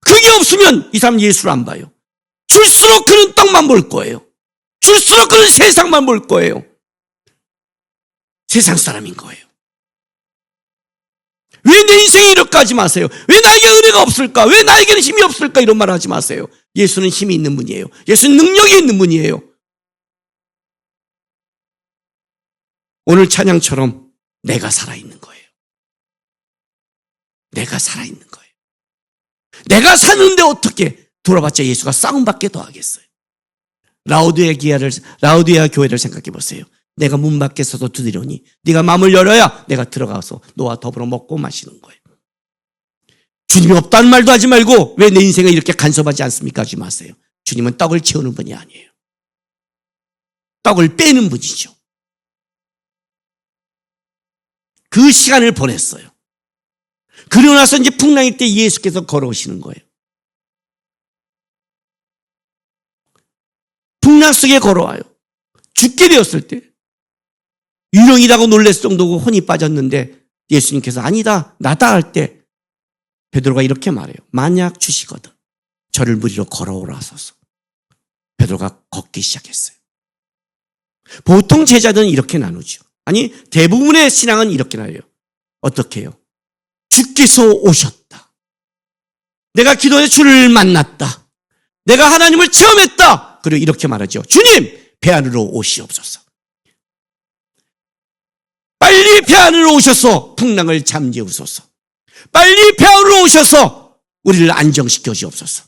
그게 없으면 이 사람 예수를 안 봐요. 줄수록 그는 떡만 볼 거예요. 줄수록 그는 세상만 볼 거예요. 세상 사람인 거예요. 왜 내 인생이 이렇게 하지 마세요. 왜 나에게 은혜가 없을까? 왜 나에게는 힘이 없을까? 이런 말 하지 마세요. 예수는 힘이 있는 분이에요. 예수는 능력이 있는 분이에요. 오늘 찬양처럼 내가 살아있는 거예요. 내가 살아있는 거예요. 내가 사는데 어떻게 돌아봤자 예수가 싸움밖에 더 하겠어요. 라우디아 교회를 생각해 보세요. 내가 문 밖에 서서 두드리니 네가 마음을 열어야 내가 들어가서 너와 더불어 먹고 마시는 거예요. 주님이 없다는 말도 하지 말고 왜 내 인생을 이렇게 간섭하지 않습니까? 하지 마세요. 주님은 떡을 채우는 분이 아니에요. 떡을 빼는 분이죠. 그 시간을 보냈어요. 그러고 나서 이제 풍랑일 때 예수께서 걸어오시는 거예요. 풍랑 속에 걸어와요. 죽게 되었을 때 유령이라고 놀랐을 정도고 혼이 빠졌는데 예수님께서 아니다 나다 할 때 베드로가 이렇게 말해요. 만약 주시거든 저를 무리로 걸어오라 하소서. 베드로가 걷기 시작했어요. 보통 제자들은 이렇게 나누죠. 아니 대부분의 신앙은 이렇게 나눠요. 어떻게 해요? 주께서 오셨다. 내가 기도해 주를 만났다. 내가 하나님을 체험했다. 그리고 이렇게 말하죠. 주님 배 안으로 오시옵소서. 빨리 배 안으로 오셔서 풍랑을 잠재우소서. 빨리 배 안으로 오셔서 우리를 안정시켜 주옵소서.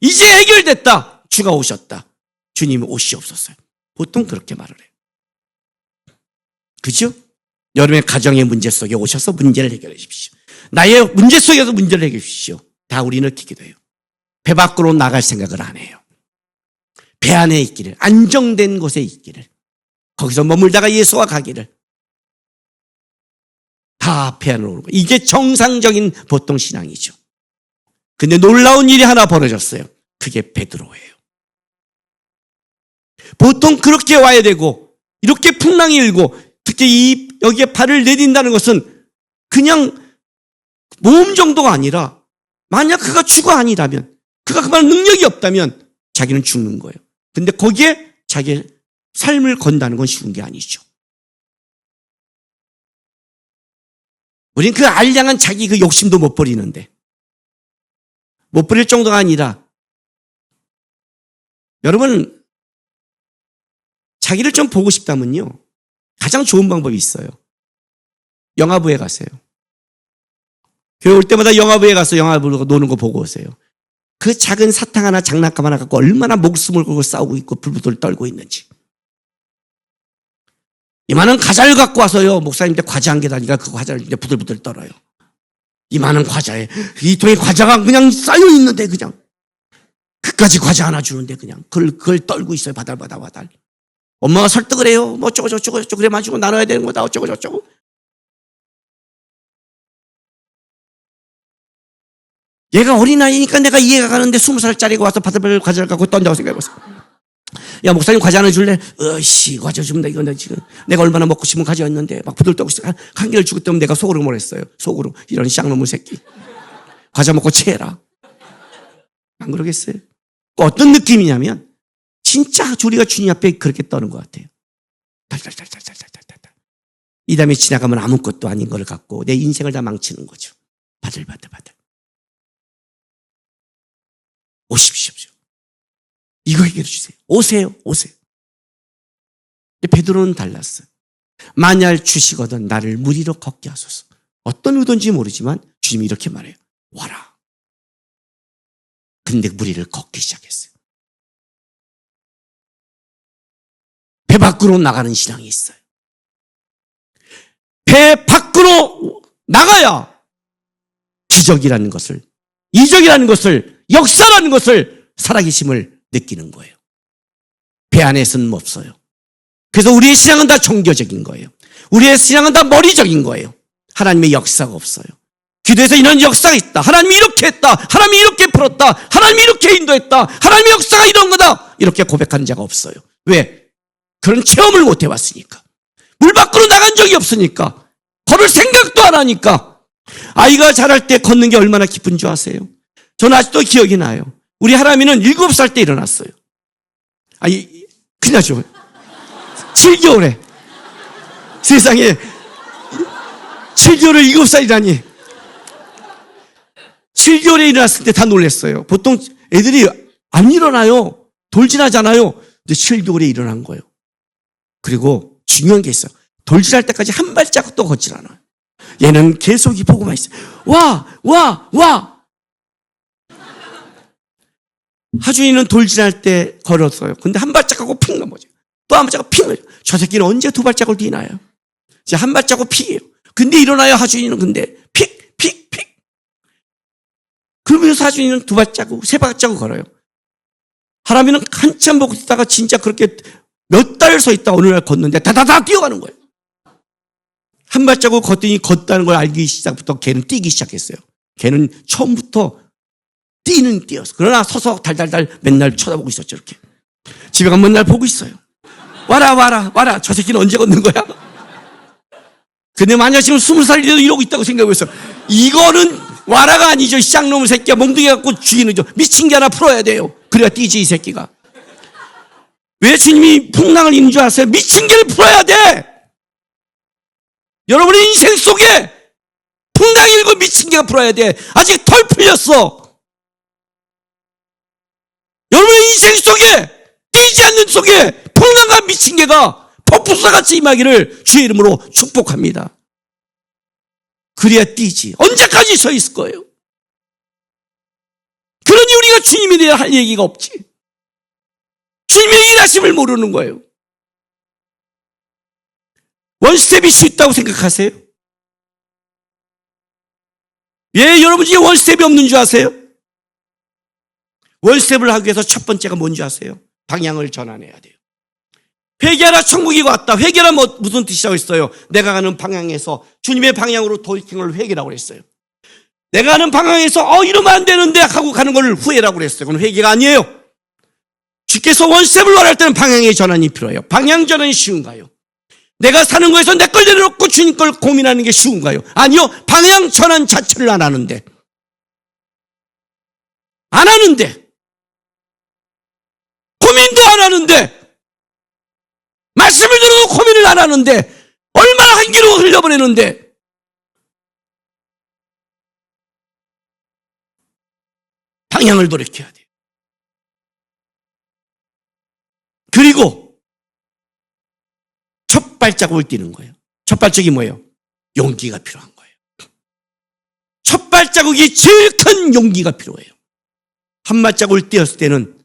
이제 해결됐다. 주가 오셨다. 주님 오시옵소서. 보통 그렇게 말을 해요. 그죠? 여러분의 가정의 문제 속에 오셔서 문제를 해결해 주십시오. 나의 문제 속에서 문제를 해결해 주십시오. 다 우리는 기도해요. 배 밖으로 나갈 생각을 안 해요. 배 안에 있기를, 안정된 곳에 있기를, 거기서 머물다가 예수와 가기를, 다 배 안으로 오는 거예요. 이게 정상적인 보통 신앙이죠. 근데 놀라운 일이 하나 벌어졌어요. 그게 베드로예요. 보통 그렇게 와야 되고 이렇게 풍랑이 일고 특히 여기에 발을 내딘다는 것은 그냥 모험 정도가 아니라 만약 그가 주가 아니라면 그가 그만 능력이 없다면 자기는 죽는 거예요. 근데 거기에 자기의 삶을 건다는 건 쉬운 게 아니죠. 우린 그 알량한 자기 그 욕심도 못 버리는데 못 버릴 정도가 아니라 여러분 자기를 좀 보고 싶다면요. 가장 좋은 방법이 있어요. 영화부에 가세요. 교회 올 때마다 영화부에 가서 영화부로 노는 거 보고 오세요. 그 작은 사탕 하나 장난감 하나 갖고 얼마나 목숨을 걸고 싸우고 있고 불부들 떨고 있는지. 이만한 과자를 갖고 와서요. 목사님한테 과자 한 개 다니까 그 과자를 이제 부들부들 떨어요. 이만한 과자에 이 통에 과자가 그냥 쌓여 있는데 그냥 그까지 과자 하나 주는데 그냥 그걸 떨고 있어요. 바달바달. 엄마가 설득을 해요. 뭐 어쩌고 저쩌고 그래 가지고 나눠야 되는 거다. 어쩌고 저쩌고. 얘가 어린아이니까 내가 이해가 가는데 20살짜리가 와서 바들바들 과자를 갖고 떤다고 생각해보세요. 야 목사님 과자 하나 줄래? 과자 줍니다. 이거 지금 내가 얼마나 먹고 싶은 과자였는데 막 부들떠고 한 개를 주고 때문에 내가 속으로 뭐랬어요. 속으로 이런 쌍놈의 새끼. 과자 먹고 체해라. 안 그러겠어요? 어떤 느낌이냐면 진짜 우리가 주님 앞에 그렇게 떠는 것 같아요. 달달달달달달달달. 이 다음에 지나가면 아무것도 아닌 걸 갖고 내 인생을 다 망치는 거죠. 바들바들. 오십시오. 이거 해결해 주세요. 오세요. 근데 베드로는 달랐어요. 만약 주시거든 나를 무리로 걷게 하소서. 어떤 의도인지 모르지만 주님이 이렇게 말해요. 와라. 근데 무리를 걷기 시작했어요. 배 밖으로 나가는 신앙이 있어요. 배 밖으로 나가야 기적이라는 것을, 이적이라는 것을, 역사라는 것을, 살아계심을 느끼는 거예요. 배 안에서는 없어요. 그래서 우리의 신앙은 다 종교적인 거예요. 우리의 신앙은 다 머리적인 거예요. 하나님의 역사가 없어요. 기도에서 이런 역사가 있다. 하나님이 이렇게 했다. 하나님이 이렇게 풀었다. 하나님이 이렇게 인도했다. 하나님의 역사가 이런 거다. 이렇게 고백하는 자가 없어요. 왜? 그런 체험을 못 해봤으니까. 물 밖으로 나간 적이 없으니까. 걸을 생각도 안 하니까. 아이가 자랄 때 걷는 게 얼마나 기쁜 줄 아세요? 저는 아직도 기억이 나요. 우리 하람이는 7살 때 일어났어요. 아니, 큰일 나죠. 7개월에. 세상에 7개월에 7살이라니. 7개월에 일어났을 때 다 놀랐어요. 보통 애들이 안 일어나요. 돌진하잖아요. 근데 7개월에 일어난 거예요. 그리고 중요한 게 있어요. 돌진할 때까지 한 발자국도 걷질 않아요. 얘는 계속 이 보고만 있어요. 와! 하준이는 돌진할 때 걸었어요. 근데 한 발자국하고 픽 넘어져요. 또 한 발자국 픽 넘어져요. 저 새끼는 언제 두 발자국을 뛰나요? 이제 한 발자국 픽이에요. 근데 일어나요, 하준이는. 근데 픽. 그러면서 사준이는 두 발자국, 세 발자국 걸어요. 하람이는 한참 보고 있다가 진짜 그렇게 몇 달 서 있다 어느 날 걷는데 다다다 뛰어가는 거예요. 한 발자국 걷더니 걷다는 걸 알기 시작부터 걔는 뛰기 시작했어요. 걔는 처음부터 뛰었어. 그러나 서서 달달달 맨날 쳐다보고 있었죠. 이렇게 집에 가면 맨날 보고 있어요. 와라 저 새끼는 언제 걷는 거야? 근데 만약 지금 20살이 이러고 있다고 생각해보세요. 이거는 와라가 아니죠. 쌍놈의 새끼야. 몽둥이 갖고 죽이는 죠. 미친 게 하나 풀어야 돼요. 그래야 뛰지 이 새끼가. 왜 주님이 풍랑을 있는 줄 아세요? 미친 개를 풀어야 돼. 여러분의 인생 속에 풍랑이 일고 미친 개가 풀어야 돼. 아직 덜 풀렸어. 여러분의 인생 속에 뛰지 않는 속에 풍랑과 미친 개가 폭풍수같이 임하기를 주의 이름으로 축복합니다. 그래야 뛰지. 언제까지 서 있을 거예요? 그러니 우리가 주님에 대해 할 얘기가 없지. 주님의 일하심을 모르는 거예요. 원스텝이 쉽다고 생각하세요? 왜 여러분 중에 원스텝이 없는 줄 아세요? 원스텝을 하기 위해서 첫 번째가 뭔지 아세요? 방향을 전환해야 돼요. 회개하라 천국이 왔다. 회개라 무슨 뜻이라고 했어요? 내가 가는 방향에서 주님의 방향으로 돌이키는 회개라고 했어요. 내가 가는 방향에서 이러면 안 되는데 하고 가는 걸 후회라고 했어요. 그건 회개가 아니에요. 주께서 원스텝을 원할 때는 방향의 전환이 필요해요. 방향 전환이 쉬운가요? 내가 사는 거에서 내 걸 내려놓고 주님 걸 고민하는 게 쉬운가요? 아니요. 방향 전환 자체를 안 하는데 고민도 안 하는데 말씀을 들어도 고민을 안 하는데 얼마나 한 길로 흘려버리는데 방향을 돌이켜야 돼요. 그리고 첫 발자국을 뛰는 거예요. 첫 발자국이 뭐예요? 용기가 필요한 거예요. 첫 발자국이 제일 큰 용기가 필요해요. 한 발자국을 뛰었을 때는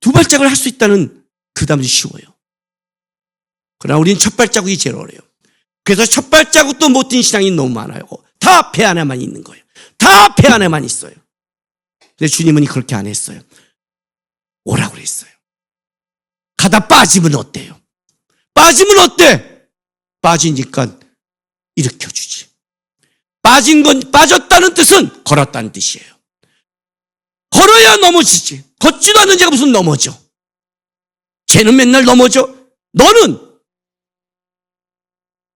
두 발자국을 할 수 있다는 그 다음이 쉬워요. 그러나 우리는 첫 발자국이 제일 어려워요. 그래서 첫 발자국도 못 뛴 신앙이 너무 많아요. 다 배 안에만 있는 거예요. 다 배 안에만 있어요. 근데 주님은 그렇게 안 했어요. 오라고 그랬어요. 가다 빠지면 어때요? 빠지면 어때? 빠지니까 일으켜주지. 빠졌다는 뜻은 걸었다는 뜻이에요. 걸어야 넘어지지. 걷지도 않는 자가 무슨 넘어져. 쟤는 맨날 넘어져. 너는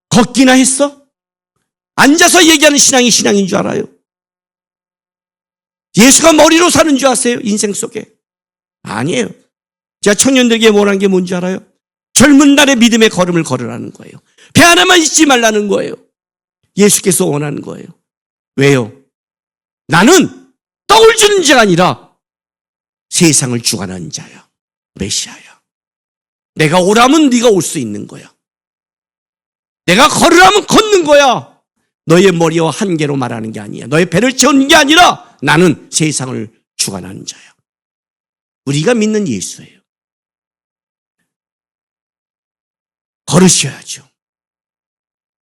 걷기나 했어? 앉아서 얘기하는 신앙이 신앙인 줄 알아요? 예수가 머리로 사는 줄 아세요? 인생 속에. 아니에요. 제가 청년들에게 뭐라는 게 뭔지 알아요? 젊은 날의 믿음의 걸음을 걸으라는 거예요. 배 하나만 잊지 말라는 거예요. 예수께서 원하는 거예요. 왜요? 나는 떡을 주는 자가 아니라 세상을 주관하는 자야. 메시아야. 내가 오라면 네가 올 수 있는 거야. 내가 걸으라면 걷는 거야. 너의 머리와 한계로 말하는 게 아니야. 너의 배를 채우는 게 아니라 나는 세상을 주관하는 자야. 우리가 믿는 예수예요. 걸으셔야죠.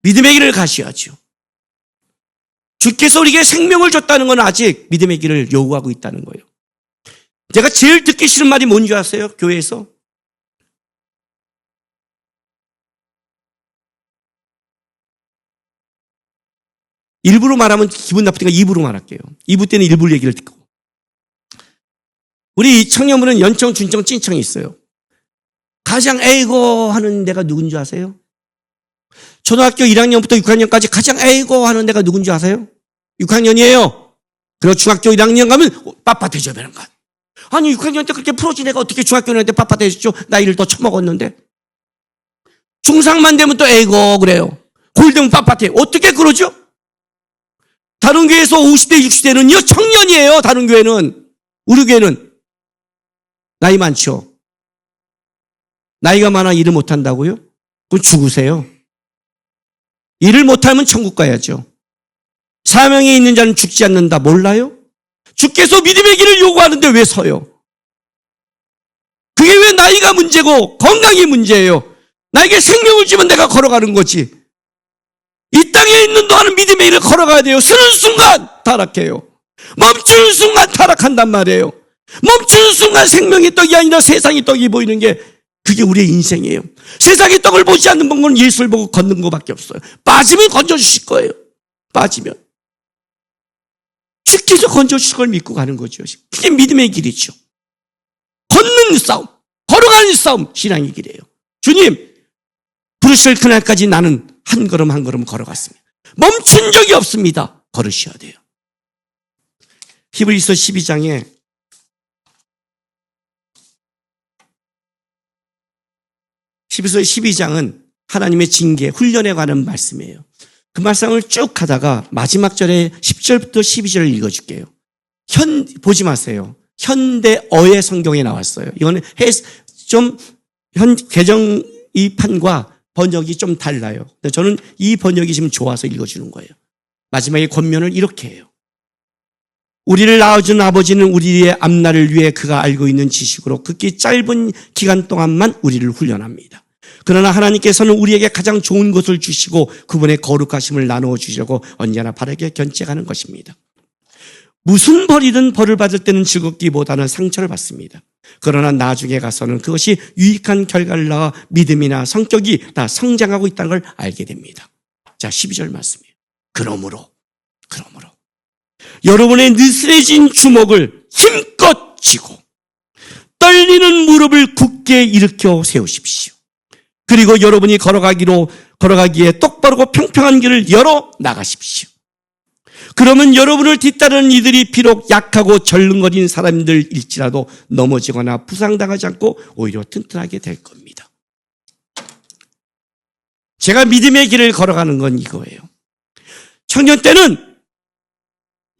믿음의 길을 가셔야죠. 주께서 우리에게 생명을 줬다는 건 아직 믿음의 길을 요구하고 있다는 거예요. 제가 제일 듣기 싫은 말이 뭔지 아세요? 교회에서? 일부러 말하면 기분 나쁘니까 2부로 말할게요. 2부 때는 일부 얘기를 듣고. 우리 청년부는 연청, 준청, 찐청이 있어요. 가장 에이고 하는 데가 누군지 아세요? 초등학교 1학년부터 6학년까지 가장 에이고 하는 데가 누군지 아세요? 6학년이에요. 그리고 중학교 1학년 가면 빳빳해져야 되는 것. 아니 6학년 때 그렇게 풀어진 애가 어떻게 중학교 1학년 때 빳빳해지죠? 나이를 더 처먹었는데. 중3만 되면 또 에이고 그래요. 고1 되면 빳빳해. 어떻게 그러죠? 다른 교회에서 50대 60대는요 청년이에요. 다른 교회는. 우리 교회는 나이 많죠. 나이가 많아 일을 못한다고요? 그럼 죽으세요. 일을 못하면 천국 가야죠. 사명에 있는 자는 죽지 않는다. 몰라요? 주께서 믿음의 길을 요구하는데 왜 서요? 그게 왜 나이가 문제고 건강이 문제예요? 나에게 생명을 주면 내가 걸어가는 거지. 이 땅에 세상에 있는 동안은 믿음의 길을 걸어가야 돼요. 서는 순간 타락해요. 멈추는 순간 타락한단 말이에요. 멈추는 순간 생명의 떡이 아니라 세상의 떡이 보이는 게 그게 우리의 인생이에요. 세상의 떡을 보지 않는 방법은 예수를 보고 걷는 것밖에 없어요. 빠지면 건져주실 거예요. 빠지면. 주께서 건져주실 걸 믿고 가는 거죠. 그게 믿음의 길이죠. 걷는 싸움, 걸어가는 싸움, 신앙의 길이에요. 주님, 부르실 그날까지 나는 한 걸음 한 걸음 걸어갔습니다. 멈춘 적이 없습니다. 걸으셔야 돼요. 히브리서 12장에 히브리서 12장은 하나님의 징계, 훈련에 관한 말씀이에요. 그 말씀을 쭉 하다가 마지막 절에 10절부터 12절을 읽어줄게요. 보지 마세요. 현대어의 성경에 나왔어요. 이거는 개정 이 판과 번역이 좀 달라요. 저는 이 번역이 지금 좋아서 읽어주는 거예요. 마지막에 권면을 이렇게 해요. 우리를 낳아준 아버지는 우리의 앞날을 위해 그가 알고 있는 지식으로 극히 짧은 기간 동안만 우리를 훈련합니다. 그러나 하나님께서는 우리에게 가장 좋은 것을 주시고 그분의 거룩하심을 나누어 주시려고 언제나 바르게 견책하는 것입니다. 무슨 벌이든 벌을 받을 때는 즐겁기보다는 상처를 받습니다. 그러나 나중에 가서는 그것이 유익한 결과를 낳아 믿음이나 성격이 다 성장하고 있다는 걸 알게 됩니다. 자, 12절 말씀이에요. 그러므로 여러분의 느슨해진 주먹을 힘껏 쥐고 떨리는 무릎을 굳게 일으켜 세우십시오. 그리고 여러분이 걸어가기에 똑바르고 평평한 길을 열어 나가십시오. 그러면 여러분을 뒤따르는 이들이 비록 약하고 절름거린 사람들일지라도 넘어지거나 부상당하지 않고 오히려 튼튼하게 될 겁니다. 제가 믿음의 길을 걸어가는 건 이거예요. 청년 때는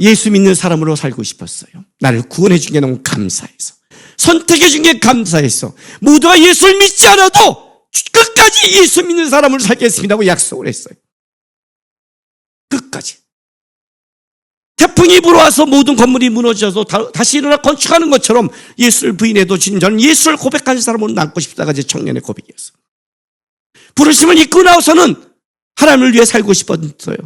예수 믿는 사람으로 살고 싶었어요. 나를 구원해 준 게 너무 감사해서. 선택해 준 게 감사해서. 모두가 예수를 믿지 않아도 끝까지 예수 믿는 사람으로 살겠습니다고 약속을 했어요. 끝까지. 태풍이 불어와서 모든 건물이 무너져서 다시 일어나 건축하는 것처럼 예수를 부인해도 저는 예수를 고백하는 사람으로 남고 싶다가 제 청년의 고백이었어요. 부르심을 입고 나서는 하나님을 위해 살고 싶었어요.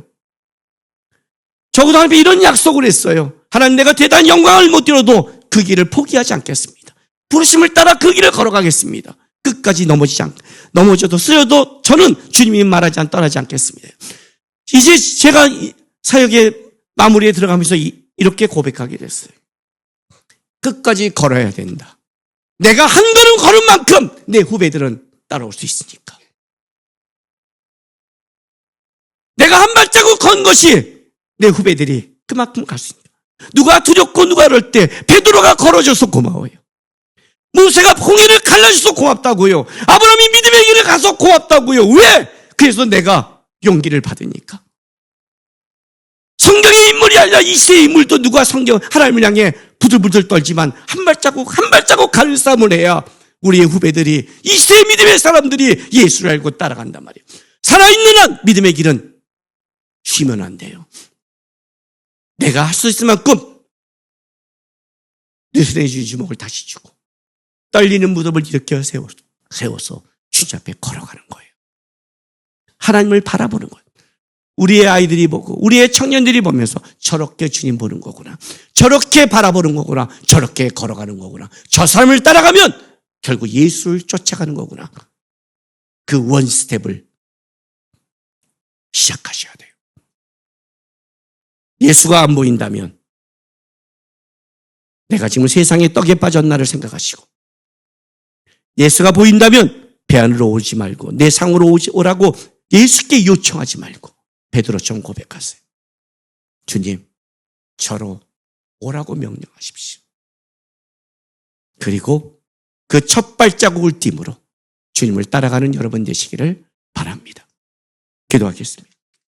적어도 하나님이 이런 약속을 했어요. 하나님, 내가 대단한 영광을 못 이뤄도 그 길을 포기하지 않겠습니다. 부르심을 따라 그 길을 걸어가겠습니다. 끝까지 넘어져도 쓰여도 저는 주님이 말하지 떠나지 않겠습니다. 이제 제가 사역의 마무리에 들어가면서 이렇게 고백하게 됐어요. 끝까지 걸어야 된다. 내가 한 걸음 걸은 만큼 내 후배들은 따라올 수 있으니까. 내가 한 발자국 건 것이 내 후배들이 그만큼 갈 수 있다. 누가 두렵고 누가 그럴 때 베드로가 걸어줘서 고마워요. 모세가 홍해를 갈라줘서 고맙다고요. 아브라함이 믿음의 길을 가서 고맙다고요. 왜? 그래서 내가 용기를 받으니까. 성경의 인물이 아니라 이 시대의 인물도 누가 하나님을 향해 부들부들 떨지만 한 발자국 가는 싸움을 해야 우리의 후배들이 이 시대의 믿음의 사람들이 예수를 알고 따라간단 말이에요. 살아있는 한 믿음의 길은 쉬면 안 돼요. 내가 할 수 있을 만큼 느슨해진 주먹을 다시 주고 떨리는 무덤을 일으켜 세워서 주님 앞에 걸어가는 거예요. 하나님을 바라보는 거예요. 우리의 아이들이 보고 우리의 청년들이 보면서 저렇게 주님 보는 거구나. 저렇게 바라보는 거구나. 저렇게 걸어가는 거구나. 저 사람을 따라가면 결국 예수를 쫓아가는 거구나. 그 원 스텝을 시작하셔야 돼요. 예수가 안 보인다면 내가 지금 세상에 떡에 빠졌나를 생각하시고, 예수가 보인다면 배 안으로 오지 말고 내 상으로 오라고 예수께 요청하지 말고 베드로처럼 고백하세요. 주님, 저로 오라고 명령하십시오. 그리고 그 첫 발자국을 띄므로 주님을 따라가는 여러분 되시기를 바랍니다. 기도하겠습니다.